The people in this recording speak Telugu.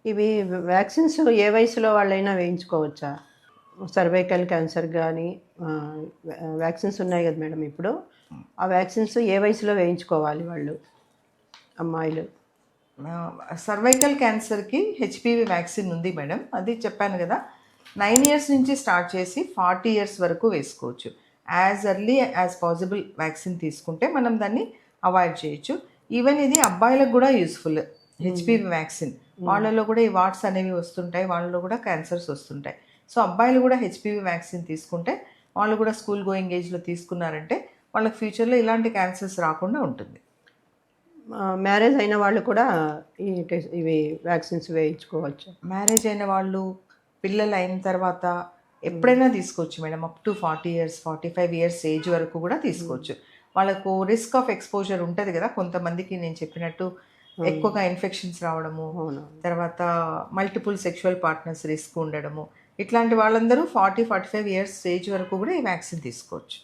ఇవి వ్యాక్సిన్స్ ఏ వయసులో వాళ్ళైనా వేయించుకోవచ్చా? సర్వైకల్ క్యాన్సర్ గానీ వ్యాక్సిన్స్ ఉన్నాయి గదా మేడం ఇప్పుడు. ఆ వ్యాక్సిన్స్ ఏ వయసులో వేయించుకోవాలి వాళ్ళు అమ్మాయిలు? సర్వైకల్ క్యాన్సర్కి హెచ్పివి వ్యాక్సిన్ ఉంది మేడం. అది చెప్పాను కదా, 9 ఇయర్స్ నుంచి స్టార్ట్ చేసి 40 ఇయర్స్ వరకు వేసుకోవచ్చు. As early as possible vaccine తీసుకుంటే మనం దాన్ని అవాయిడ్ చేయొచ్చు. ఈవెన్ ఇది అబ్బాయిలకు కూడా యూస్ఫుల్ హెచ్పివి వ్యాక్సిన్. వాళ్ళలో కూడా ఈ వాట్స్ అనేవి వస్తుంటాయి, వాళ్ళలో కూడా క్యాన్సర్స్ వస్తుంటాయి. సో అబ్బాయిలు కూడా హెచ్పివి వ్యాక్సిన్ తీసుకుంటే, వాళ్ళు కూడా స్కూల్ గోయింగ్ ఏజ్లో తీసుకున్నారంటే వాళ్ళకి ఫ్యూచర్లో ఇలాంటి క్యాన్సర్స్ రాకుండా ఉంటుంది. మ్యారేజ్ అయిన వాళ్ళు కూడా ఇవి వ్యాక్సిన్స్ వేయించుకోవచ్చు. మ్యారేజ్ అయిన వాళ్ళు, పిల్లలు అయిన తర్వాత ఎప్పుడైనా తీసుకోవచ్చు madam. Up to 40 years 45 years age వరకు కూడా తీసుకోవచ్చు. వాళ్ళకు రిస్క్ ఆఫ్ ఎక్స్పోజర్ ఉంటుంది కదా కొంతమందికి, నేను చెప్పినట్టు ఎక్కువగా ఇన్ఫెక్షన్స్ రావడము, తర్వాత మల్టిపుల్ సెక్షువల్ పార్ట్నర్స్ రిస్క్ ఉండడము, ఇట్లాంటి వాళ్ళందరూ 40-45 ఇయర్స్ ఏజ్ వరకు కూడా ఈ వ్యాక్సిన్ తీసుకోవచ్చు.